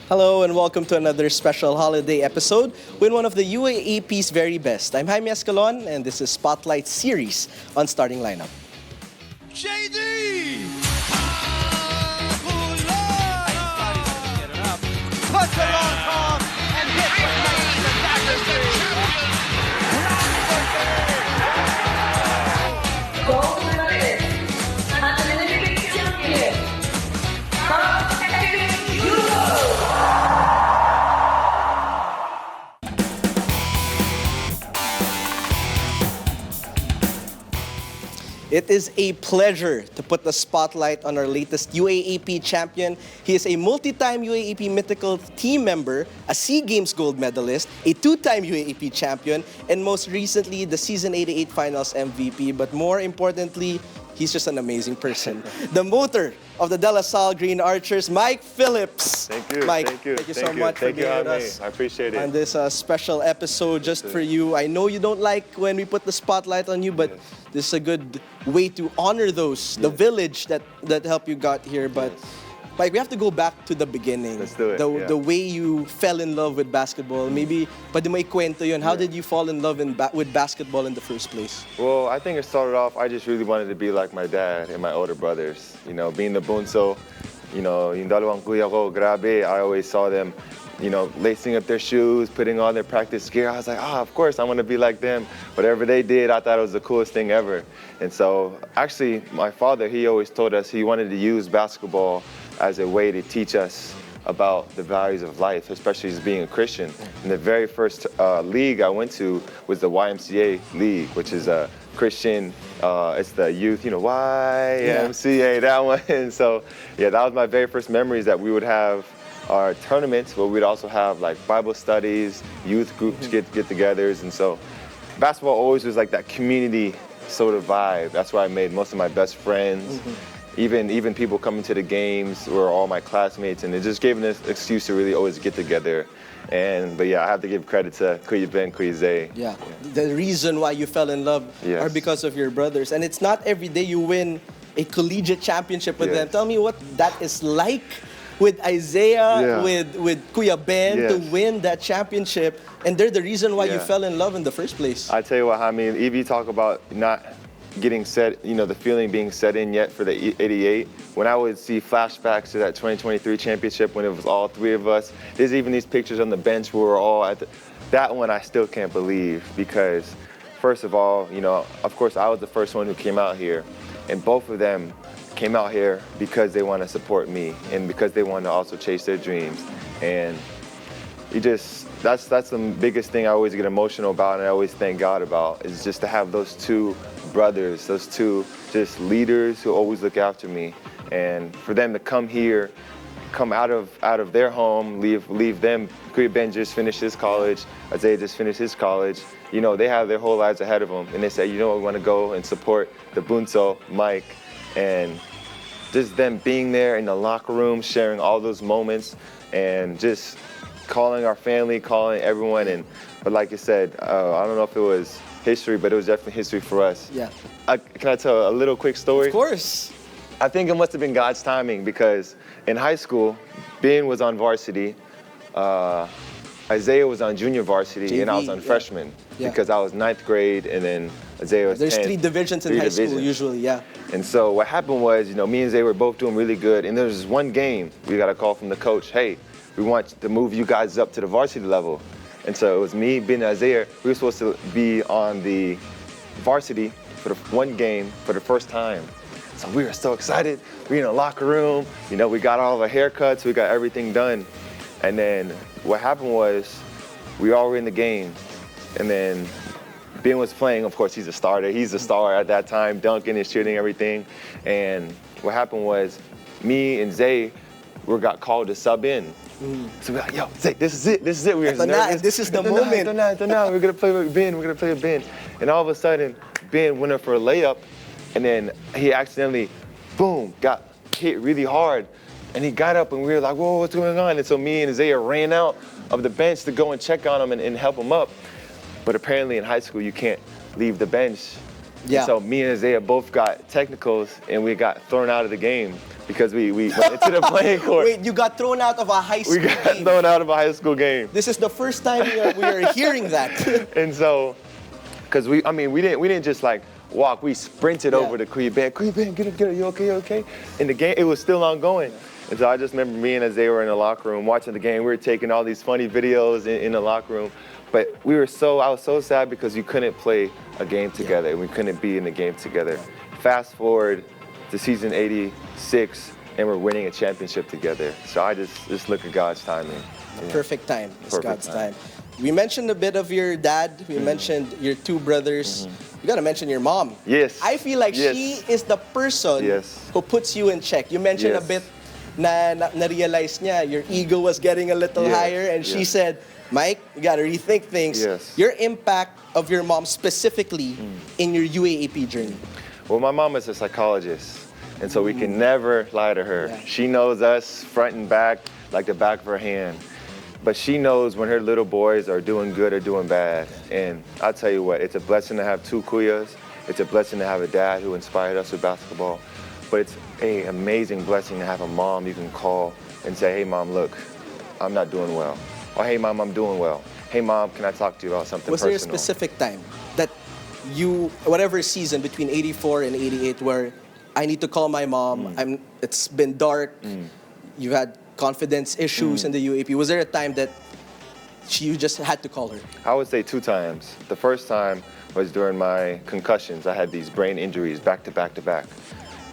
Hello and welcome to another special holiday episode with one of the UAAP's very best. I'm Jaime Escalon and this is Spotlight Series on Starting Lineup. JD! Puts it on top and hits it nice and back to Gold medalist, Olympic champion, It is a pleasure to put the spotlight on our latest UAAP champion. He is a multi-time UAAP mythical team member, a SEA Games gold medalist, a two-time UAAP champion, and most recently, the Season 88 Finals MVP. But more importantly, he's just an amazing person. The motor of the De La Salle Green Archers, Mike Phillips. Thank you. Mike, thank you so much for being with us. I appreciate it. On this special episode just for you. I know you don't like when we put the spotlight on you, but this is a good way to honor those, the village that helped you got here. But Mike, we have to go back to the beginning. Let's do it. The way you fell in love with basketball. Maybe, pwede mo ikwento yun. How did you fall in love with basketball in the first place? Well, I think it started off, I just really wanted to be like my dad and my older brothers. You know, being the bunso, you know, yung dalawang kuya ko, grabe, I always saw them, you know, lacing up their shoes, putting on their practice gear. I was like, of course, I want to be like them. Whatever they did, I thought it was the coolest thing ever. And so, actually, my father, he always told us he wanted to use basketball as a way to teach us about the values of life, especially as being a Christian. And the very first league I went to was the YMCA League, which is a Christian, it's the youth, you know, YMCA, that one. And so, yeah, that was my very first memories that we would have our tournaments, where we'd also have like Bible studies, youth groups get-togethers. And so basketball always was like that community sort of vibe. That's where I made most of my best friends. Even people coming to the games were all my classmates, and it just gave us an excuse to really always get together. But yeah, I have to give credit to Kuya Ben, Kuya Zay. Yeah, the reason why you fell in love are because of your brothers. And it's not every day you win a collegiate championship with them. Tell me what that is like with Isaiah, with Kuya Ben to win that championship. And they're the reason why you fell in love in the first place. I tell you what, I mean, if you talk about not getting set, you know, the feeling being set in yet for the 88, when I would see flashbacks to that 2023 championship when it was all three of us, there's even these pictures on the bench where we're all at that one I still can't believe, because first of all, you know, of course I was the first one who came out here, and both of them came out here because they want to support me and because they want to also chase their dreams. And that's the biggest thing I always get emotional about, and I always thank God about, is just to have those two brothers, those two just leaders who always look after me. And for them to come here, come out of their home, leave them. Kuya Ben just finished his college, Isaiah just finished his college. You know, they have their whole lives ahead of them, and they say, you know what, we want to go and support the Bunso, Mike. And just them being there in the locker room, sharing all those moments, and just calling our family, calling everyone. But like you said, I don't know if it was history, but it was definitely history for us. Yeah. Can I tell a little quick story? Of course. I think it must have been God's timing, because in high school, Ben was on varsity, Isaiah was on junior varsity, JV, and I was on freshman, because I was 9th grade, and then Isaiah was 10th. There's 3 divisions in high school usually, And so what happened was, you know, me and Zay were both doing really good, and there was this one game, we got a call from the coach, hey, we want to move you guys up to the varsity level. And so it was me, Ben, and Isaiah. We were supposed to be on the varsity for the one game for the first time. So we were so excited. We in the locker room, you know, we got all of our haircuts, we got everything done. And then what happened was, we all were in the game, and then Ben was playing. Of course, he's a starter. He's a star at that time, dunking and shooting everything. And what happened was, me and Zay got called to sub in. So we're like, yo, Zay, this is it. We were nervous. This is the moment. We're gonna play with Ben. And all of a sudden, Ben went up for a layup, and then he accidentally, boom, got hit really hard. And he got up, and we were like, whoa, what's going on? And so me and Isaiah ran out of the bench to go and check on him and help him up. But apparently in high school, you can't leave the bench Yeah. And so me and Isaiah both got technicals, and we got thrown out of the game because we went into the playing court. Wait, you got thrown out of a high school We got game. thrown out of a high school game. This is the first time we are hearing that. And so, because we didn't just like walk, we sprinted Yeah. over to Kuya Ben, get up, you okay? And the game, it was still ongoing. And so I just remember me and Isaiah were in the locker room watching the game. We were taking all these funny videos in the locker room. But I was so sad because we couldn't play a game together. We couldn't be in the game together. Fast forward to season 86, and we're winning a championship together. So I just look at God's timing. Yeah. Perfect time. It's Perfect God's time. time. We mentioned a bit of your dad. We mentioned your two brothers. You gotta mention your mom. Yes. I feel like Yes. she is the person Yes. who puts you in check. You mentioned a Yes. bit na-realize niya your ego was getting a little Yes. higher, and she Yes. said, Mike, you gotta rethink things. Yes. Your impact of your mom specifically in your UAAP journey. Well, my mom is a psychologist, and so we can never lie to her. Yeah. She knows us front and back like the back of her hand. But she knows when her little boys are doing good or doing bad. And I'll tell you what, it's a blessing to have two Kuyas. It's a blessing to have a dad who inspired us with basketball. But it's an amazing blessing to have a mom you can call and say, hey, Mom, look, I'm not doing well. Or, hey, Mom, I'm doing well. Hey, Mom, can I talk to you about something Was personal? there a specific time that you, whatever season between 84 and 88, where I need to call my mom, it's been dark, you've had confidence issues in the UAP. Was there a time that you just had to call her? I would say 2 times. The first time was during my concussions. I had these brain injuries back to back to back.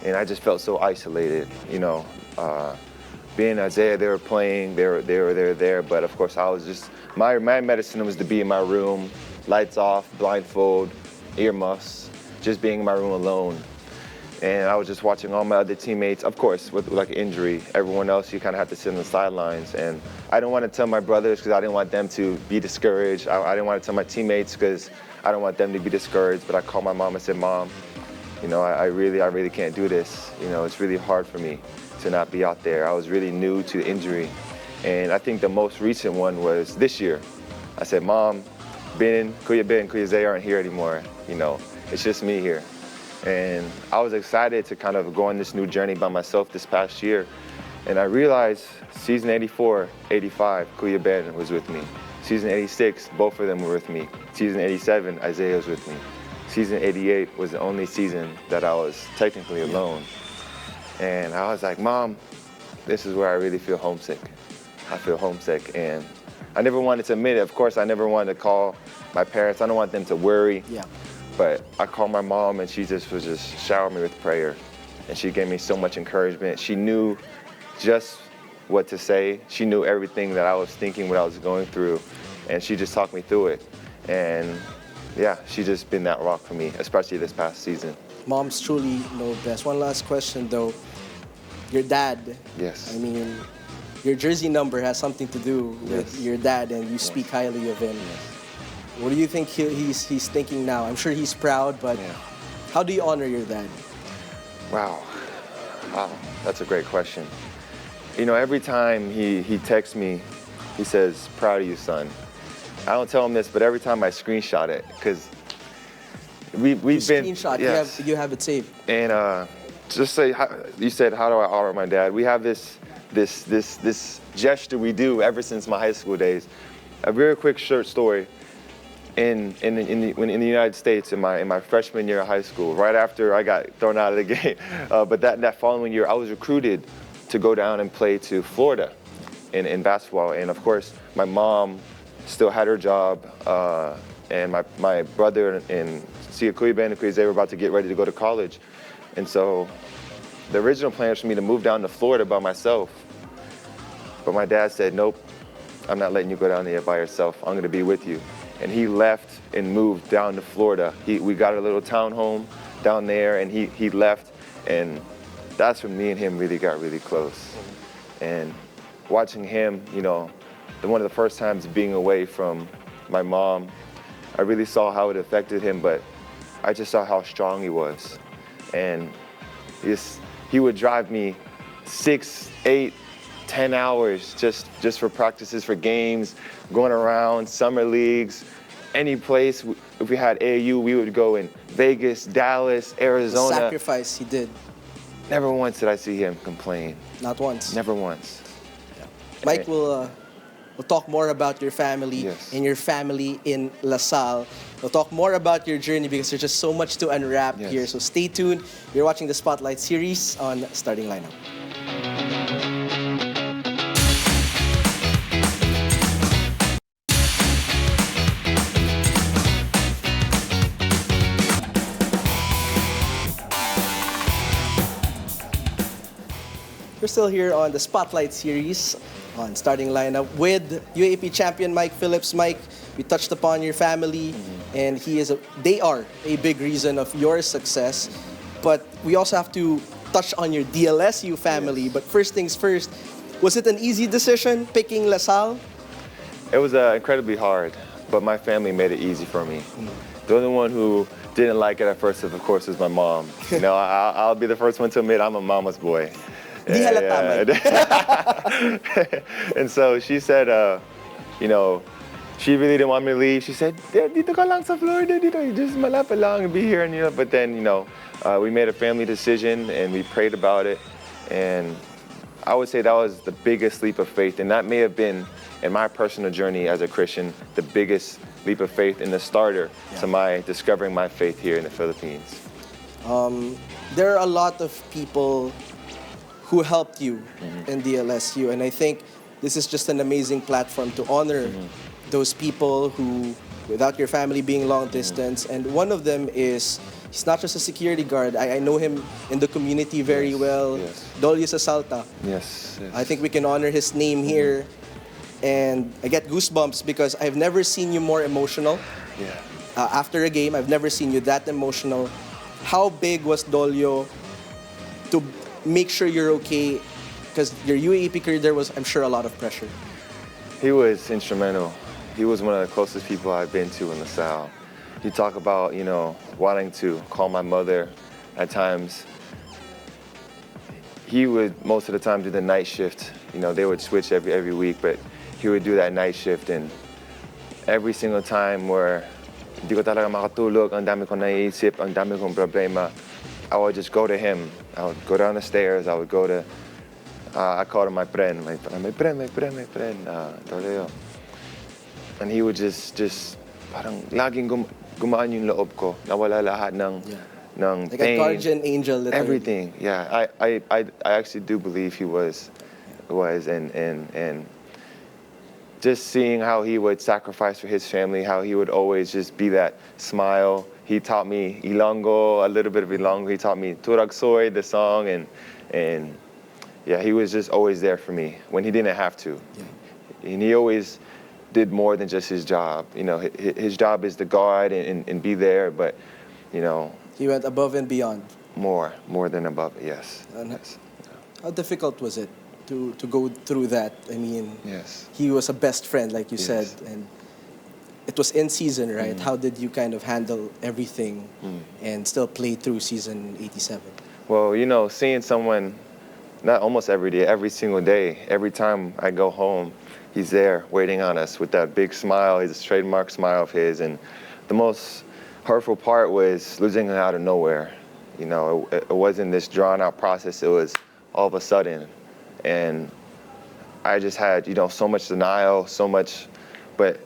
And I just felt so isolated, you know. Being Isaiah, they were playing, they were there, but of course I was just, my medicine was to be in my room, lights off, blindfold, earmuffs, just being in my room alone. And I was just watching all my other teammates, of course, with like injury. Everyone else, you kind of have to sit on the sidelines. And I didn't want to tell my brothers because I didn't want them to be discouraged. I didn't want to tell my teammates because I don't want them to be discouraged. But I called my mom and said, Mom, you know, I really can't do this. You know, it's really hard for me to not be out there. I was really new to the injury. And I think the most recent one was this year. I said, Mom, Kuya Zay aren't here anymore. You know, it's just me here. And I was excited to kind of go on this new journey by myself this past year. And I realized season 84, 85, Kuya Ben was with me. Season 86, both of them were with me. Season 87, Isaiah was with me. Season 88 was the only season that I was technically alone. And I was like, Mom, this is where I really feel homesick. I feel homesick. And I never wanted to admit it. Of course, I never wanted to call my parents. I don't want them to worry. Yeah. But I called my mom, and she just showering me with prayer. And she gave me so much encouragement. She knew just what to say. She knew everything that I was thinking, what I was going through. And she just talked me through it. And yeah, she's just been that rock for me, especially this past season. Moms truly know best. One last question though. Your dad. Yes. I mean, your jersey number has something to do with Yes. your dad, and you speak highly of him. What do you think he's thinking now? I'm sure he's proud, but how do you honor your dad? Wow, that's a great question. You know, every time he texts me, he says, proud of you, son. I don't tell him this, but every time I screenshot it, because we've been... Screenshot, Yes. you have it saved. And just say, you said, how do I honor my dad? We have this gesture we do ever since my high school days. A very quick short story. In the United States, in my freshman year of high school, right after I got thrown out of the game, but that following year, I was recruited to go down and play to Florida in basketball. And of course, my mom still had her job, and my brother and Kuya Ben and Kuya Zay were about to get ready to go to college. And so the original plan was for me to move down to Florida by myself. But my dad said, nope, I'm not letting you go down there by yourself. I'm gonna be with you. And he left and moved down to Florida. We got a little townhome down there, and he left. And that's when me and him really got really close. And watching him, you know, one of the first times being away from my mom, I really saw how it affected him, but I just saw how strong he was. And he would drive me 6, 8, 10 hours just for practices, for games, going around, summer leagues, any place. if we had AAU, we would go in Vegas, Dallas, The Arizona. sacrifice he did. Never once did I see him complain. Not once. Never once. Mike will we'll talk more about your family Yes. and your family in Salle. We'll talk more about your journey because there's just so much to unwrap Yes. here. So stay tuned. You're watching the Spotlight series on Starting Lineup. We're still here on the Spotlight series on Starting Lineup with UAAP champion Mike Phillips. Mike, we touched upon your family, and they are a big reason of your success. But we also have to touch on your DLSU family. Yes. But first things first, was it an easy decision picking LaSalle? It was incredibly hard, but my family made it easy for me. The only one who didn't like it at first, of course, was my mom. You know, I'll be the first one to admit I'm a mama's boy. Di halata, Mike. And so she said, you know, she really didn't want me to leave. She said, dito ka lang sa Florida, dito. You just malapit lang and be here. And, you know, but then, you know, we made a family decision and we prayed about it. And I would say that was the biggest leap of faith. And that may have been, in my personal journey as a Christian, the biggest leap of faith and the starter to my discovering my faith here in the Philippines. There are a lot of people who helped you in the LSU, and I think this is just an amazing platform to honor those people who, without your family being long distance, and one of them is, he's not just a security guard. I know him in the community very well. Yes. Dolly Sasalta. Yes. I think we can honor his name here. And I get goosebumps because I've never seen you more emotional. Yeah. After a game, I've never seen you that emotional. How big was Dolio to make sure you're okay? Because your UAAP career, there was, I'm sure, a lot of pressure. He was instrumental. He was one of the closest people I've been to in Salle. You talk about, you know, wanting to call my mother at times. He would, most of the time, do the night shift. You know, they would switch every week, but he would do that night shift. And every single time where hindi ko talaga makatulog, ang dami kong naiisip, ang dami kong problema, I would just go to him. I would go down the stairs. I would go to, I called him my friend, Doleo. And he would just parang laging gumaan yung loob ko. Nawala lahat ng Like pain. a guardian angel. Literally. Everything, yeah. I actually do believe he was, and just seeing how he would sacrifice for his family, how he would always just be that smile. He taught me Ilonggo, a little bit of Ilonggo. He taught me Turagsoy, the song, and yeah, he was just always there for me when he didn't have to. Yeah. And he always did more than just his job. You know, his job is to guard and be there, but, you know. He went above and beyond. More than above, yes. Yes. How difficult was it to go through that? I mean, Yes. he was a best friend, like you Yes. said, and it was in season, right? How did you kind of handle everything and still play through season 87? Well, you know, seeing someone, not almost every day, every single day, every time I go home, he's there waiting on us with that big smile. He's a trademark smile of his. And the most hurtful part was losing him out of nowhere. You know, it wasn't this drawn out process. It was all of a sudden. And I just had, you know, so much denial, so much, but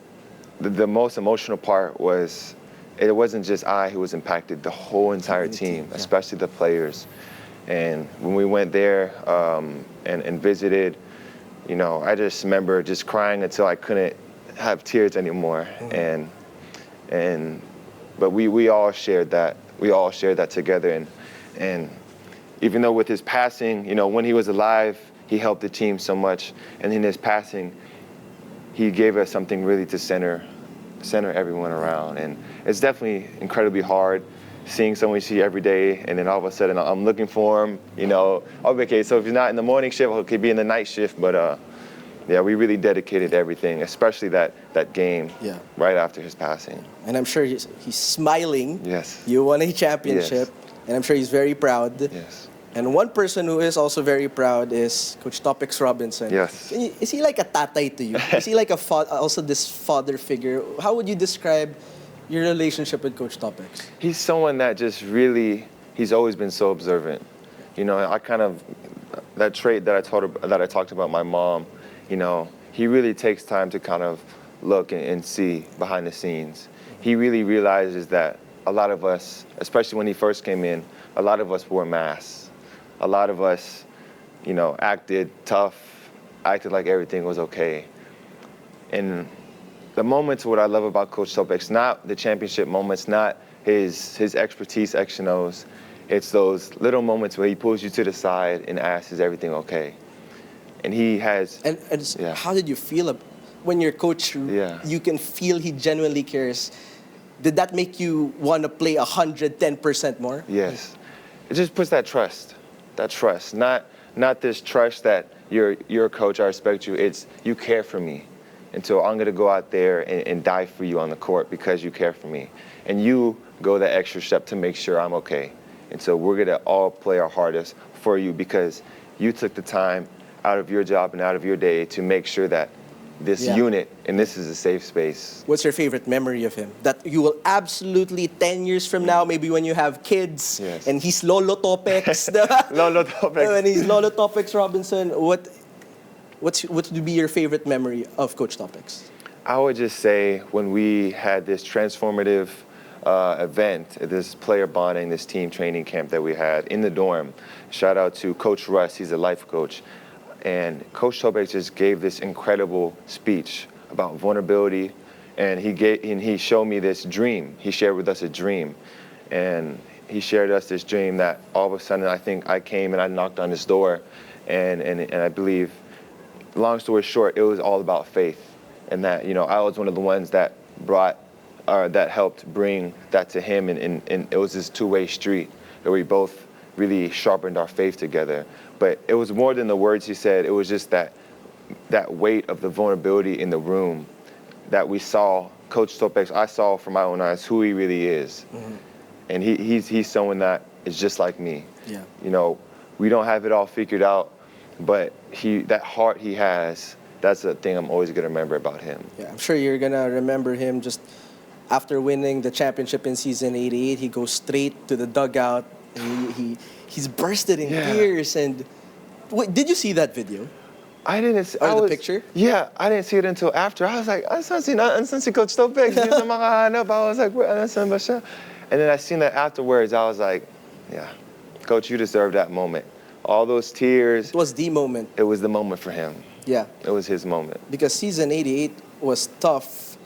the most emotional part was it wasn't just I who was impacted, the whole entire team, especially the players. And when we went there and visited, you know, I just remember just crying until I couldn't have tears anymore. But we all shared that. We all shared that together. And even though with his passing, you know, when he was alive, he helped the team so much. And in his passing, he gave us something really to center everyone around. And it's definitely incredibly hard seeing someone you see every day, and then all of a sudden I'm looking for him, you know. Okay, so if he's not in the morning shift, he could be in the night shift, but yeah, we really dedicated everything, especially that game right after his passing. And I'm sure he's smiling. Yes. You won a championship, and I'm sure he's very proud. Yes. And one person who is also very proud is Coach Topex Robinson. Yes. Is he like a tatay to you? Is he like also this father figure? How would you describe your relationship with Coach Topex? He's someone that just really, he's always been so observant. You know, I kind of, that trait that I talked about my mom, you know, he really takes time to kind of look and see behind the scenes. He really realizes that a lot of us, especially when he first came in, a lot of us wore masks. A lot of us, you know, acted tough, acted like everything was okay. And the moments, what I love about Coach Topex, not the championship moments, not his expertise, X and O's. It's those little moments where he pulls you to the side and asks, is everything okay? And he has... And yeah. how did you feel when your coach, Yeah. you can feel he genuinely cares? Did that make you want to play 110% more? Yes. It just puts that trust. Not this trust that you're a coach, I respect you. It's you care for me. And so I'm going to go out there and die for you on the court because you care for me. And you go that extra step to make sure I'm okay. And so we're going to all play our hardest for you because you took the time out of your job and out of your day to make sure that this unit, and this is a safe space. What's your favorite memory of him? That you will absolutely, 10 years from now, maybe when you have kids, Yes. and he's Lolo Topex. Lolo Topex. When he's Lolo Topex Robinson, what would be your favorite memory of Coach Topex? I would just say when we had this transformative event, this player bonding, this team training camp that we had in the dorm. Shout out to Coach Russ, he's a life coach. And Coach Topex just gave this incredible speech about vulnerability, and he showed me this dream. He shared with us a dream, and he shared us this dream that all of a sudden I think I came and I knocked on his door, and I believe, long story short, it was all about faith, and that I was one of the ones that that helped bring that to him, and it was this two-way street where we both really sharpened our faith together. But it was more than the words he said. It was just that weight of the vulnerability in the room that we saw. Coach Topex, I saw from my own eyes who he really is. Mm-hmm. And he's someone that is just like me. Yeah. We don't have it all figured out, but that heart he has, that's the thing I'm always going to remember about him. Yeah, I'm sure you're going to remember him just after winning the championship in season 88. He goes straight to the dugout. And he's bursted in tears. And wait, did you see that video? I didn't. Or the picture? Yeah, I didn't see it until after. I was like, "Ansan si Coach Topex?" I was like, "Ansan ba siya?" And then I seen that afterwards. I was like, "Yeah, Coach, you deserve that moment. All those tears." It was the moment. It was the moment for him. Yeah. It was his moment. Because season 88 was tough,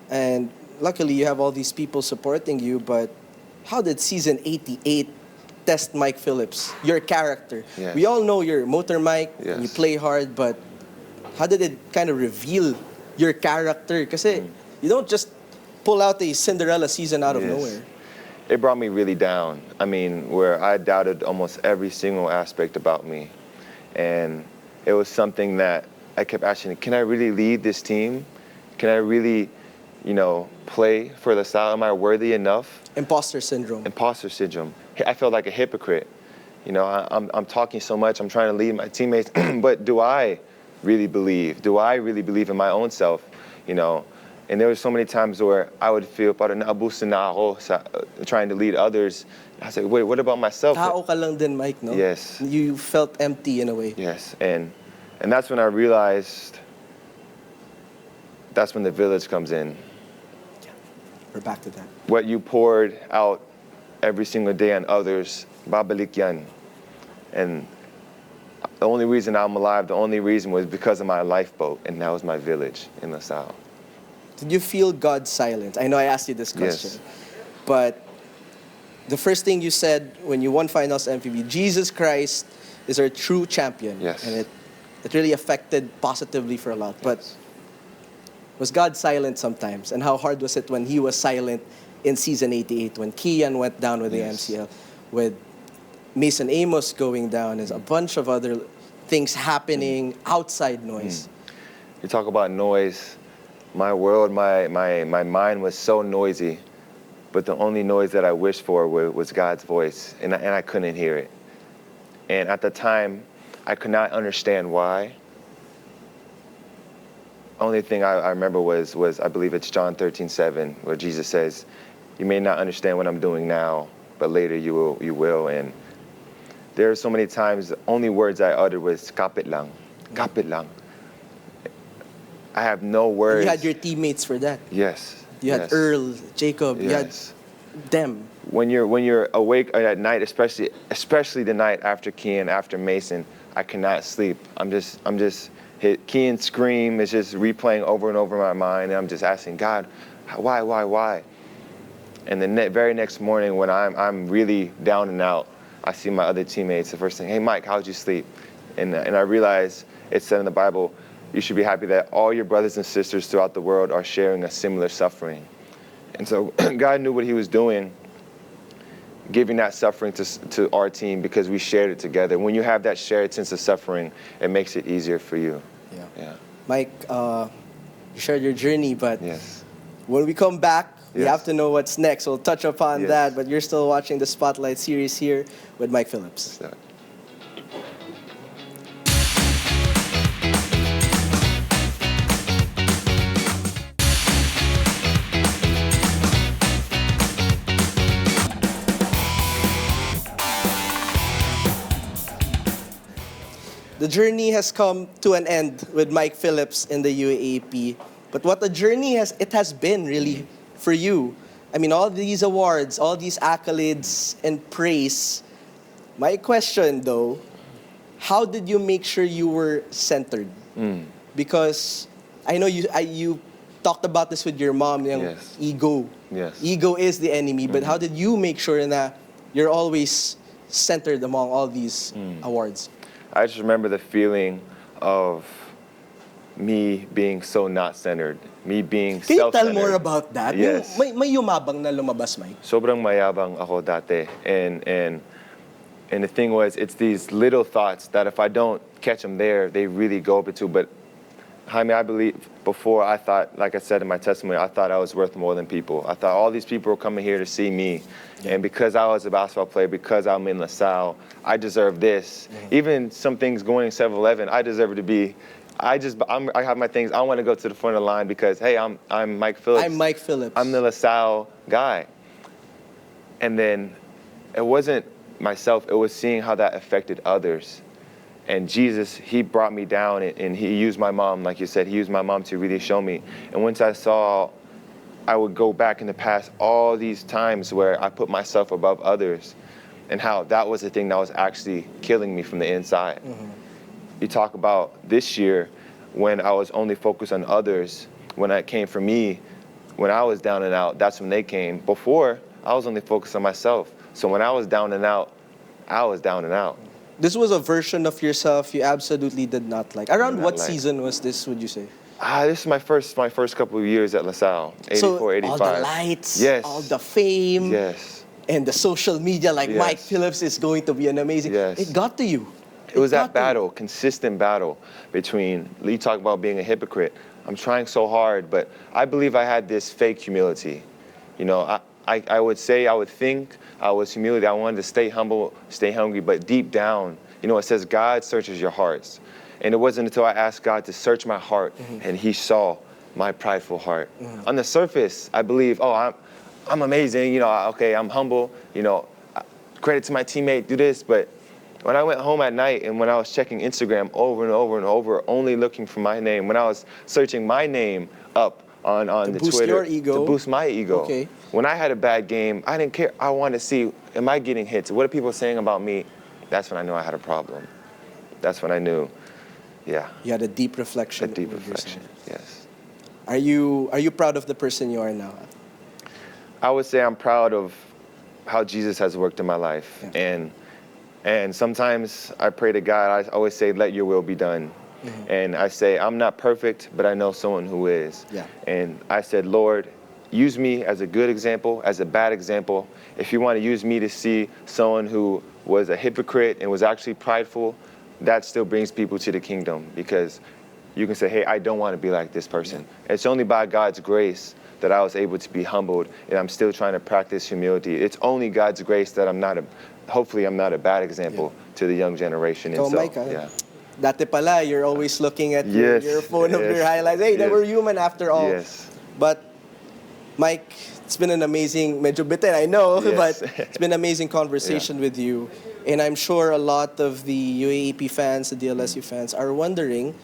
and luckily you have all these people supporting you. But how did season 88 test Mike Phillips, your character? Yes. We all know you're Motor Mike, yes. and you play hard, but how did it kind of reveal your character? Because you don't just pull out a Cinderella season out of nowhere. It brought me really down. I mean, where I doubted almost every single aspect about me. And it was something that I kept asking, can I really lead this team? Can I really, play for the Salle? Am I worthy enough? Imposter syndrome. Imposter syndrome. I felt like a hypocrite. I'm talking so much, I'm trying to lead my teammates, but do I really believe? Do I really believe in my own self? And there were so many times where I would feel parang naabuso na ako trying to lead others. I was like, wait, what about myself? Tao ka lang din, Mike, no? Yes. You felt empty in a way. Yes, and that's when I realized that's when the village comes in. Yeah, we're back to that. What you poured out every single day on others, babalik yan. And the only reason I'm alive, the only reason was because of my lifeboat, and that was my village in LaSalle. Did you feel God's silence? I know I asked you this question, yes. But the first thing you said when you won Finals MVP, Jesus Christ is our true champion. Yes. And it really affected positively for a lot. But was God silent sometimes? And how hard was it when he was silent in season 88, when Kian went down with the MCL, with Mason Amos going down, and a bunch of other things happening, outside noise? You talk about noise. My world, my mind was so noisy, but the only noise that I wished for was God's voice, and I couldn't hear it. And at the time, I could not understand why. only thing I remember was I believe it's John 13:7, where Jesus says, "You may not understand what I'm doing now, but later you will." And there are so many times the only words I uttered was "kapit lang, kapit lang." I have no words. You had your teammates for that. Yes. You had Earl, Jacob. You had Yes. them. When you're awake at night, especially the night after Kian, after Mason, I cannot sleep. I'm just hit. Kian's scream is just replaying over and over in my mind, and I'm just asking God, why? And the very next morning, when I'm really down and out, I see my other teammates. The first thing, "Hey Mike, how'd you sleep?" And I realize it said in the Bible, you should be happy that all your brothers and sisters throughout the world are sharing a similar suffering. And so God knew what he was doing, giving that suffering to our team because we shared it together. When you have that shared sense of suffering, it makes it easier for you. Yeah. Mike, you shared your journey, but Yes. when we come back, we Yes. have to know what's next. We'll touch upon Yes. that, but you're still watching the Spotlight series here with Mike Phillips. So, The journey has come to an end with Mike Phillips in the UAAP. But what a journey has been really for you. I mean, all these awards, all these accolades and praise. My question though, how did you make sure you were centered? Because I know you talked about this with your mom, yung Yes. ego. Yes. Ego is the enemy, but how did you make sure that you're always centered among all these awards? I just remember the feeling of me being so not centered, me being Can you tell self-centered. more about that? Yes. May yumabang na lumabas, Mike. Sobrang mayabang ako dati. And the thing was, it's these little thoughts that if I don't catch them there, they really go up into. But Jaime, I believe before I thought, like I said in my testimony, I thought I was worth more than people. I thought all these people were coming here to see me. And because I was a basketball player, because I'm in LaSalle, I deserve this. Even some things going 7-Eleven, I deserve to be. I have my things. I want to go to the front of the line because, hey, I'm Mike Phillips. I'm Mike Phillips. I'm the LaSalle guy. And then it wasn't myself, it was seeing how that affected others. And Jesus, he brought me down and he used my mom, like you said, he used my mom to really show me. And once I would go back in the past all these times where I put myself above others and how that was the thing that was actually killing me from the inside. You talk about this year when I was only focused on others, when it came for me, when I was down and out, that's when they came. Before, I was only focused on myself. So when I was down and out, I was down and out. This was a version of yourself you absolutely did not like. Around Did not what like. season was this, would you say? This is my first couple of years at LaSalle, 84, So 85. all the lights, Yes. all the fame, Yes. and the social media, like Yes. Mike Phillips is going to be an amazing. Yes. It got to you. It was that got to you. battle, consistent battle between, you talk about being a hypocrite. I'm trying so hard, but I believe I had this fake humility. You know, I would say, I would think I was humility. I wanted to stay humble, stay hungry, but deep down, you know, it says God searches your hearts. And it wasn't until I asked God to search my heart and he saw my prideful heart. On the surface, I believe, oh, I'm amazing, you know, okay, I'm humble, you know, credit to my teammate, do this, but when I went home at night and when I was checking Instagram over and over and over, only looking for my name, when I was searching my name up on the boost Twitter your ego. to boost my ego. Okay. When I had a bad game, I didn't care. I wanted to see, am I getting hits? What are people saying about me? That's when I knew I had a problem. That's when I knew, yeah. You had a deep reflection. A deep of reflection, yourself. yes. Are you proud of the person you are now? I would say I'm proud of how Jesus has worked in my life. Yeah. And sometimes I pray to God, I always say, let your will be done. And I say, I'm not perfect, but I know someone who is. Yeah. And I said, Lord, use me as a good example, as a bad example. If you want to use me to see someone who was a hypocrite and was actually prideful, that still brings people to the kingdom, because you can say, hey, I don't want to be like this person. Yeah. It's only by God's grace that I was able to be humbled, and I'm still trying to practice humility. It's only God's grace that hopefully I'm not a bad example to the young generation. And So, so, Mike, yeah. dati pala, you're always looking at Yes, your phone of yes, your highlights. Hey, they yes. were human after all. Yes. But Mike, it's been an amazing, medyo bitin, I know, Yes. but it's been an amazing conversation with you. And I'm sure a lot of the UAAP fans, the DLSU fans, are wondering,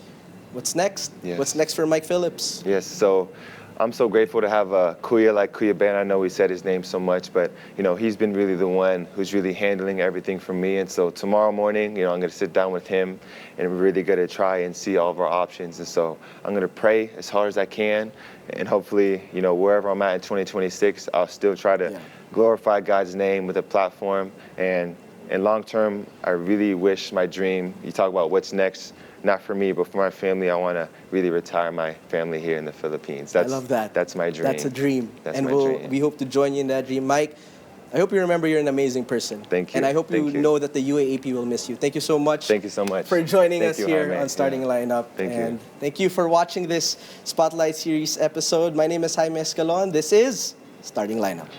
what's next? Yes. What's next for Mike Phillips? Yes, so I'm so grateful to have Kuya like Kuya Ben. I know we said his name so much, but he's been really the one who's really handling everything for me. And so tomorrow morning, I'm going to sit down with him, and we're really going to try and see all of our options. And so I'm going to pray as hard as I can, and hopefully, wherever I'm at in 2026, I'll still try to glorify God's name with a platform. And long term, I really wish my dream. You talk about what's next. Not for me, but for my family, I want to really retire my family here in the Philippines. I love that. That's my dream. That's a dream. That's and my dream. we hope to join you in that dream. Mike, I hope you remember you're an amazing person. Thank you. And I hope Thank you. know that the UAAP will miss you. Thank you so much. Thank you so much. For joining Thank us you, here Jaime. on Starting Lineup. Thank and you. Thank you for watching this Spotlight Series episode. My name is Jaime Escalon. This is Starting Lineup.